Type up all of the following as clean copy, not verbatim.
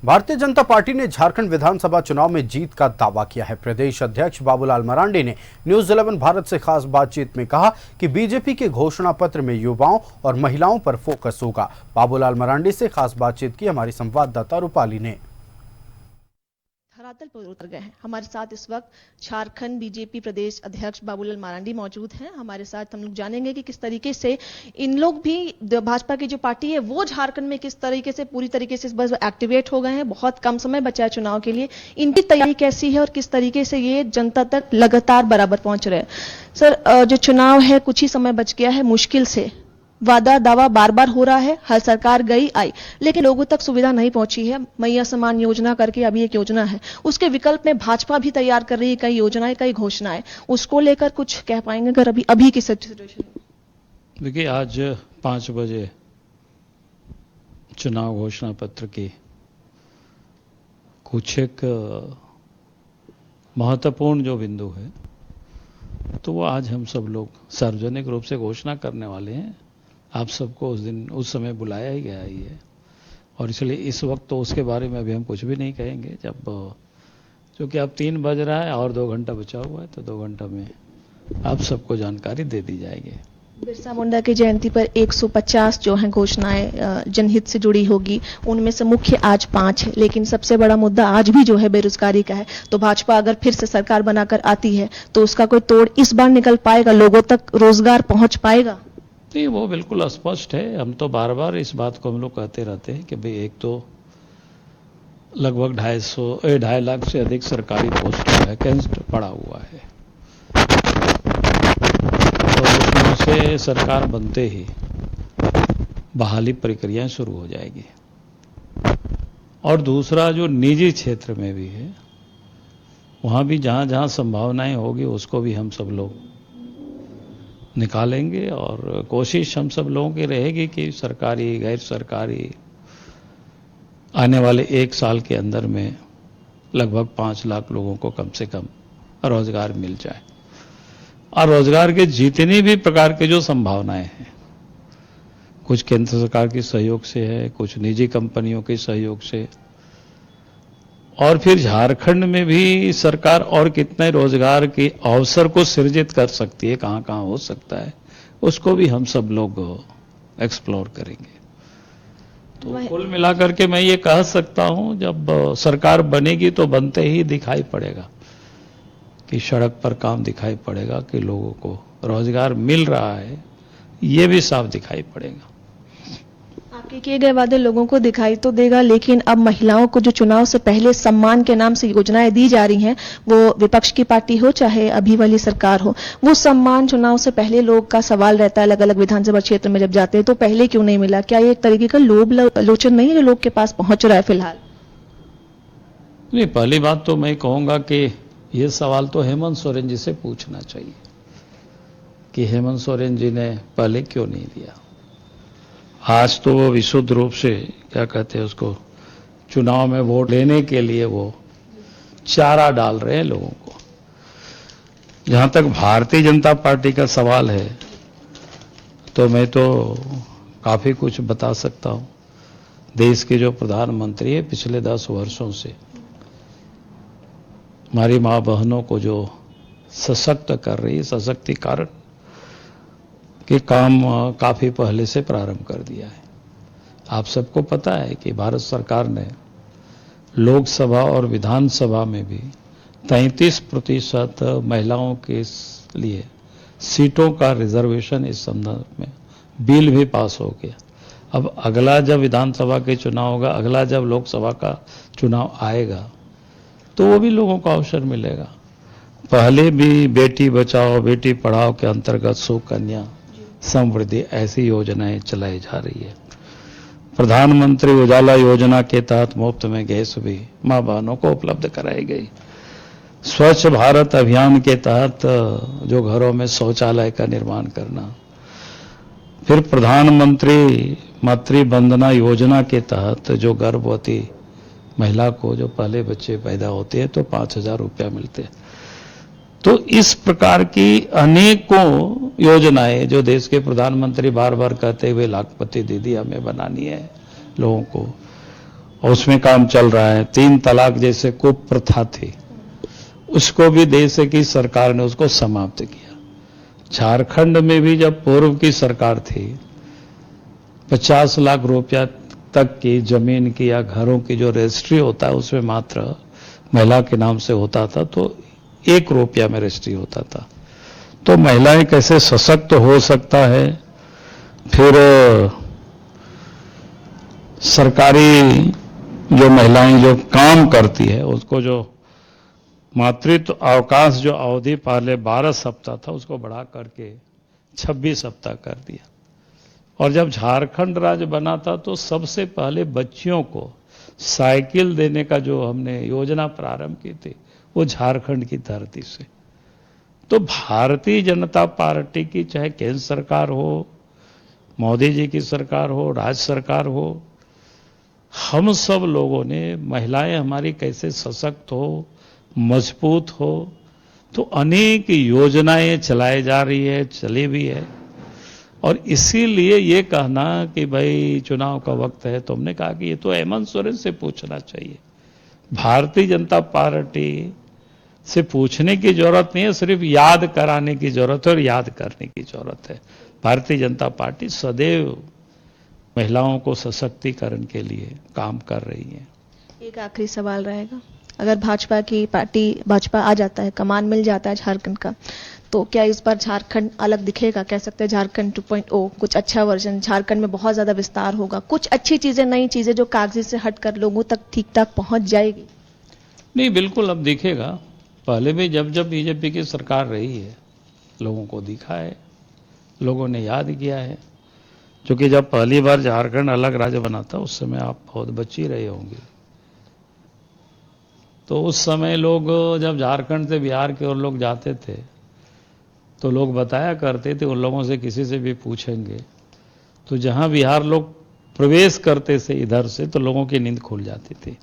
Bharatiya Janata party ने झारखंड विधानसभा चुनाव में जीत का दावा किया है। प्रदेश अध्यक्ष बाबूलाल मरांडी ने न्यूज 11 भारत से खास बातचीत में कहा कि बीजेपी के घोषणा पत्र में युवाओं और महिलाओं पर फोकस होगा। बाबूलाल मरांडी से खास बातचीत की हमारी संवाददाता रूपाली ने। धरातल पर उतर गए हैं। हमारे साथ इस वक्त झारखंड बीजेपी प्रदेश अध्यक्ष बाबूलाल मरांडी मौजूद हैं। हमारे साथ हम लोग जानेंगे कि किस तरीके से इन लोग भी भाजपा की जो पार्टी है वो झारखंड में किस तरीके से पूरी तरीके से बस एक्टिवेट हो गए हैं। बहुत कम समय बचा है चुनाव के लिए, इनकी तैयारी कैसी है और किस तरीके से ये जनता तक लगातार बराबर पहुंच रहे हैं। सर, जो चुनाव है कुछ ही समय बच गया है, मुश्किल से वादा दावा बार बार हो रहा है, हर सरकार गई आई लेकिन लोगों तक सुविधा नहीं पहुंची है। मैया समान योजना करके अभी एक योजना है, उसके विकल्प में भाजपा भी तैयार कर रही है कई योजनाएं, कई घोषणाएं। उसको लेकर कुछ कह पाएंगे अगर अभी की सिचुएशन? देखिए, आज 5 बजे चुनाव घोषणा पत्र की कुछ एक महत्वपूर्ण जो बिंदु है तो वो आज हम सब लोग सार्वजनिक रूप से घोषणा करने वाले हैं। आप सबको उस समय बुलाया ही गया ही है और इसलिए इस वक्त तो उसके बारे में अभी हम कुछ भी नहीं कहेंगे। जब क्योंकि अब 3 बज रहा है और 2 घंटा बचा हुआ है तो 2 घंटा में आप सबको जानकारी दे दी जाएगी। बिरसा मुंडा की जयंती पर 150 जो है घोषणाएं जनहित से जुड़ी होगी, उनमें से मुख्य आज 5 है, लेकिन सबसे बड़ा मुद्दा आज भी जो है बेरोजगारी का है। तो भाजपा अगर फिर से सरकार बनाकर आती है तो उसका कोई तोड़ इस बार निकल पाएगा, लोगों तक रोजगार पहुंच पाएगा? नहीं, वो बिल्कुल स्पष्ट है। हम तो बार बार इस बात को हम लोग कहते रहते हैं कि भाई एक तो लगभग 2.5 लाख से अधिक सरकारी पोस्ट वैकेंट पड़ा हुआ है और उसमें से सरकार बनते ही बहाली प्रक्रियाएं शुरू हो जाएगी। और दूसरा जो निजी क्षेत्र में भी है वहां भी जहां जहां संभावनाएं होगी उसको भी हम सब लोग निकालेंगे और कोशिश हम सब लोगों की रहेगी कि सरकारी गैर सरकारी आने वाले 1 साल के अंदर में लगभग 5 लाख लोगों को कम से कम रोजगार मिल जाए। और रोजगार के जितनी भी प्रकार के जो संभावनाएं हैं, कुछ केंद्र सरकार के सहयोग से है, कुछ निजी कंपनियों के सहयोग से, और फिर झारखंड में भी सरकार और कितने रोजगार के अवसर को सृजित कर सकती है, कहां कहां हो सकता है, उसको भी हम सब लोग एक्सप्लोर करेंगे। तो कुल मिलाकर के मैं ये कह सकता हूं, जब सरकार बनेगी तो बनते ही दिखाई पड़ेगा कि सड़क पर काम दिखाई पड़ेगा, कि लोगों को रोजगार मिल रहा है, ये भी साफ दिखाई पड़ेगा। आपके किए गए वादे लोगों को दिखाई तो देगा, लेकिन अब महिलाओं को जो चुनाव से पहले सम्मान के नाम से योजनाएं दी जा रही हैं, वो विपक्ष की पार्टी हो चाहे अभी वाली सरकार हो, वो सम्मान चुनाव से पहले लोग का सवाल रहता है। अलग अलग विधानसभा क्षेत्र में जब जाते हैं तो पहले क्यों नहीं मिला? क्या ये एक तरीके का लोभ लोचन नहीं है जो लोग के पास पहुंच रहा है फिलहाल? नहीं, पहली बात तो मैं कहूंगा कि ये सवाल तो हेमंत सोरेन जी से पूछना चाहिए कि हेमंत सोरेन जी ने पहले क्यों नहीं दिया। आज तो वो विशुद्ध रूप से क्या कहते हैं उसको, चुनाव में वोट लेने के लिए वो चारा डाल रहे हैं लोगों को। जहां तक भारतीय जनता पार्टी का सवाल है तो मैं तो काफी कुछ बता सकता हूं। देश के जो प्रधानमंत्री है पिछले 10 वर्षों से हमारी मां बहनों को जो सशक्त कर रही है, सशक्तिकरण के काम काफी पहले से प्रारंभ कर दिया है। आप सबको पता है कि भारत सरकार ने लोकसभा और विधानसभा में भी 33% महिलाओं के लिए सीटों का रिजर्वेशन इस संदर्भ में बिल भी पास हो गया। अब अगला जब विधानसभा के चुनाव होगा, अगला जब लोकसभा का चुनाव आएगा तो वो भी लोगों को अवसर मिलेगा। पहले भी बेटी बचाओ बेटी पढ़ाओ के अंतर्गत सुकन्या समृद्धि ऐसी योजनाएं चलाई जा रही है। प्रधानमंत्री उजाला योजना के तहत मुफ्त में गैस भी मां बहनों को उपलब्ध कराई गई। स्वच्छ भारत अभियान के तहत जो घरों में शौचालय का निर्माण करना, फिर प्रधानमंत्री मातृ वंदना योजना के तहत जो गर्भवती महिला को जो पहले बच्चे पैदा होते हैं तो 5,000 रुपया मिलते हैं। तो इस प्रकार की अनेकों योजनाएं जो देश के प्रधानमंत्री बार बार कहते हुए लाखपति दीदी हमें बनानी है लोगों को, और उसमें काम चल रहा है। 3 तलाक जैसे कुप्रथा थी, उसको भी देश की सरकार ने उसको समाप्त किया। झारखंड में भी जब पूर्व की सरकार थी, 50 लाख रुपया तक की जमीन की या घरों की जो रजिस्ट्री होता है उसमें मात्र महिला के नाम से होता था, तो 1 रुपया में रजिस्ट्री होता था। तो महिलाएं कैसे सशक्त हो सकता है। फिर सरकारी जो महिलाएं जो काम करती है उसको जो मातृत्व अवकाश जो अवधि पहले 12 सप्ताह था उसको बढ़ा करके 26 सप्ताह कर दिया। और जब झारखंड राज्य बना था तो सबसे पहले बच्चियों को साइकिल देने का जो हमने योजना प्रारंभ की थी वो झारखंड की धरती से। तो भारतीय जनता पार्टी की चाहे केंद्र सरकार हो, मोदी जी की सरकार हो, राज्य सरकार हो, हम सब लोगों ने महिलाएं हमारी कैसे सशक्त हो, मजबूत हो, तो अनेक योजनाएं चलाई जा रही है, चली भी है। और इसीलिए ये कहना कि भाई चुनाव का वक्त है, तो हमने कहा कि ये तो हेमंत सोरेन से पूछना चाहिए। भारतीय जनता पार्टी से पूछने की जरूरत नहीं है, सिर्फ याद कराने की जरूरत है और याद करने की जरूरत है। भारतीय जनता पार्टी सदैव महिलाओं को सशक्तिकरण के लिए काम कर रही है। एक आखिरी सवाल रहेगा, अगर भाजपा की पार्टी भाजपा आ जाता है, कमान मिल जाता है झारखंड का, तो क्या इस बार झारखंड अलग दिखेगा? कह सकते हैं झारखंड 2.0 कुछ अच्छा वर्जन, झारखंड में बहुत ज्यादा विस्तार होगा, कुछ अच्छी चीजें, नई चीजें जो कागजी से हटकर लोगों तक ठीक ठाक पहुंच जाएगी? नहीं, बिल्कुल अब दिखेगा। पहले भी जब जब बीजेपी की सरकार रही है लोगों को दिखा है, लोगों ने याद किया है। क्योंकि जब पहली बार झारखंड अलग राज्य बना था उस समय आप बहुत बच्ची रहे होंगे, तो उस समय लोग जब झारखंड से बिहार की ओर लोग जाते थे तो लोग बताया करते थे, उन लोगों से किसी से भी पूछेंगे तो जहां बिहार लोग प्रवेश करते थे इधर से तो लोगों की नींद खुल जाती थी,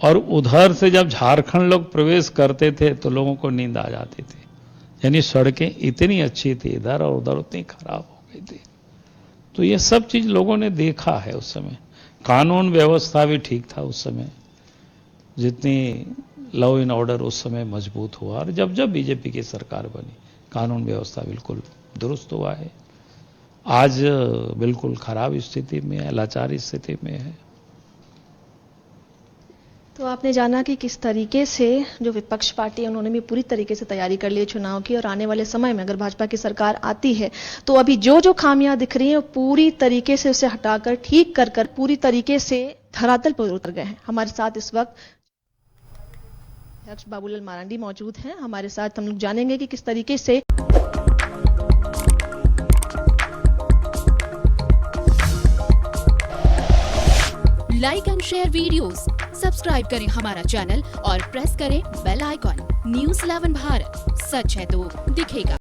और उधर से जब झारखंड लोग प्रवेश करते थे तो लोगों को नींद आ जाती थी। यानी सड़कें इतनी अच्छी थी इधर और उधर उतनी खराब हो गई थी। तो ये सब चीज लोगों ने देखा है उस समय। कानून व्यवस्था भी ठीक था उस समय, जितनी लॉ एंड ऑर्डर उस समय मजबूत हुआ, और जब जब बीजेपी की सरकार बनी कानून व्यवस्था बिल्कुल दुरुस्त हुआ है। आज बिल्कुल खराब स्थिति में है, लाचार स्थिति में है। तो आपने जाना कि किस तरीके से जो विपक्ष पार्टी है उन्होंने भी पूरी तरीके से तैयारी कर ली है चुनाव की, और आने वाले समय में अगर भाजपा की सरकार आती है तो अभी जो जो खामियां दिख रही हैं वो पूरी तरीके से उसे हटाकर ठीक कर पूरी तरीके से धरातल पर उतर गए हैं। हमारे साथ इस वक्त अध्यक्ष बाबूलाल मरांडी मौजूद हैं। हमारे साथ हम लोग जानेंगे कि किस तरीके से like and share videos, subscribe करें हमारा चैनल और प्रेस करें बेल आइकॉन। न्यूज़ 11 भारत, सच है तो दिखेगा।